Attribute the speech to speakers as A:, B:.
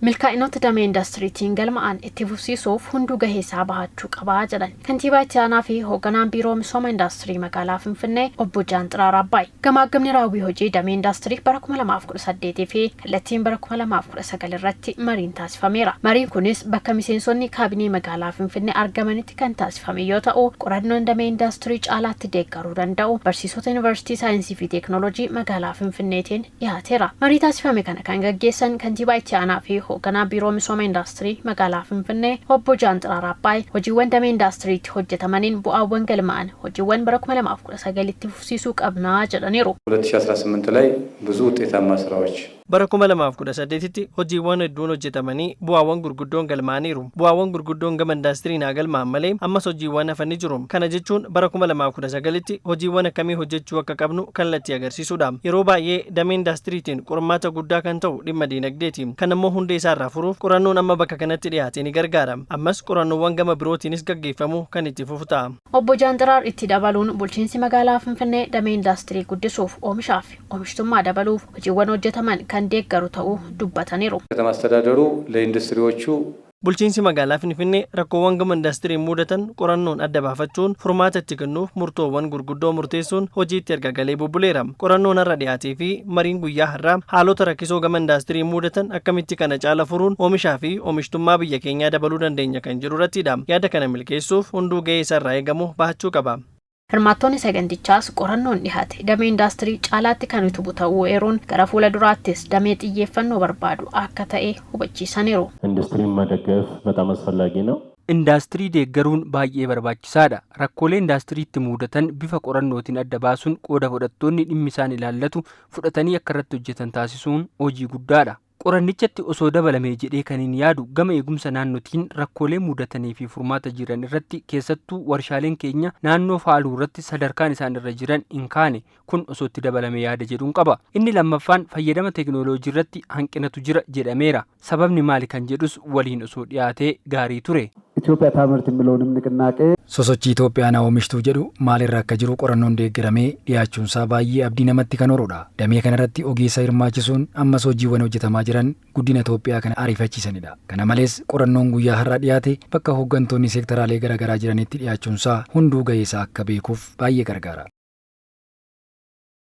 A: milkaa'inoota damee indastiriitiin galma'an itti fufsiisuuf hunduu gahee isaa bahachuu qabaa jedhan kantiibaa itti aanaa fi hoogganaan biiroo misooma indastirii magaalaa Finfinnee obbo Jaanxiraar Abbaay. Gamaagamni raawwii hojii damee indastirii bara 2018 fi kallattiin bara 2019 irratti mariin taasifameera. Mariin kunis bakka miseensonni kaabinee magaalaa Finfinnee argamanitti kan taasifame yoo ta'u, qorannoon damee indastirii caalaatti deeggaruu danda'u barsiisota yuunivarsiitii saayinsii fi teeknooloojii magaalaa Finfinneetiin dhiyaateera. Marii taasifame kana kan gaggeessan kantiibaa itti aanaa fi hoogganaa biiroo misooma indastirii magaalaa Finfinnee obbo Jaanxiraar Abbaay hojiiwwan damee indastiriitti hojjetamaniin bu'aawwan galma'an hojiiwwan bara 2019 itti fufsiisuu qabnaa jedhaniiru.
B: 2018 ላይ ብዙ ውጤታማ ስራዎች
C: bara 2018tti hojiiwwan hedduun hojjetamanii bu'aawwan gurguddoon galmaaniiru. Bu'aawwan gurguddoon gama indastiriin haa galmaan malee ammas hojiiwwan hafanii jiru. Kana jechuun bara 2019tti hojiiwwan akkamii hojjechuu akka qabnu kallattii agarsiisuudha. Yeroo baay'ee damee indastiriitiin qormaata guddaa kan ta'u dhimma diinagdeeti. Kan ammoo hundee isaarraa furuuf qorannoon amma bakka kanatti dhiyaate ni gargaara. Ammas qorannoowwan gama birootiinis gaggeeffamu kan itti fufu ta'a.
A: Obbo Jaanxiraar itti dabaluun bulchiinsi magaalaa Finfinnee damee indastirii guddisuuf oomishaa fi oomishtummaa dabaluuf hojiiwwan hojjetaman kan deeggaru ta'uu dubbataniiru.
B: ከተማ አስተዳደሩ ለኢንዱስትሪዎቹ
C: bulchiinsi magaalaa Finfinnee rakkoowwan gama indastiriin mudatan qorannoon adda baafachuun furmaata itti kennuuf murtoowwan gurguddoo murteessuun hojiitti erga galee bubbuleera. Qorannoon har'a dhiyaatee fi mariin guyyaa har'aa haalota rakkisoo gama indastiriin mudatan akkamitti kana caala furuun oomishaa fi oomishtummaa biyya keenyaa dabaluu dandeenya kan jedhu irrattidha. Yaada kana milkeessuuf hunduu gahee isaarraa eegamu bahachuu qaba.
A: Hirmaattonni sagantichaas qorannoon dhiyaate damee indastirii caalaatti kan utubu ta'uu eeruun gara fuula duraattis damee xiyyeeffannoo barbaadu akka ta'e hubachiisaniiru.
D: ኢንዱስትሪን መደገፍ በጣም አስፈላጊ ነው።
E: Indaastirii deeggaruun baay'ee barbaachisaadha. Rakkoolee indaastiriitti mudatan bifa qorannootiin adda baasuun qooda fudhattoonni dhimmi isaan ilaallatu fudhatanii akka irratti hojjetan taasisuun hojii guddaadha. Qorannichatti osoo dabalamee jedhee kan hin yaadu gama eegumsa naannootiin rakkoolee mudatanii fi furmaata jiran irratti keessattuu warshaaleen keenya naannoo faaluu irratti sadarkaan isaan irra jiran hin kaane kun osoo itti dabalamee yaada jedhuun qaba. Inni lammaffaan fayyadama teekinooloojii irratti hanqinatu jira jedhameera. Sababni maali kan jedhus waliin osoo dhiyaatee gaarii ture.
F: ኢትዮጵያ ታምርት የሚለውንም ንቅናቄ
G: sosochii Itoophiyaa oomishtuu jedhu maalirraa akka jiru qorannoon deeggaramee dhiyaachuun isaa baay'ee abdii namatti kan horudha. Damee kanarratti ogeessa hirmaachisuun ammas hojiiwwan hojjetamaa jiran guddina Itoophiyaa kana ariifachiisanidha. Kana malees qorannoon guyyaa har'aa dhiyaate bakka hooggantoonni seektaraalee garaagaraa jiranitti dhiyaachuun isaa hunduu gahee isaa akka beekuuf baay'ee gargaara.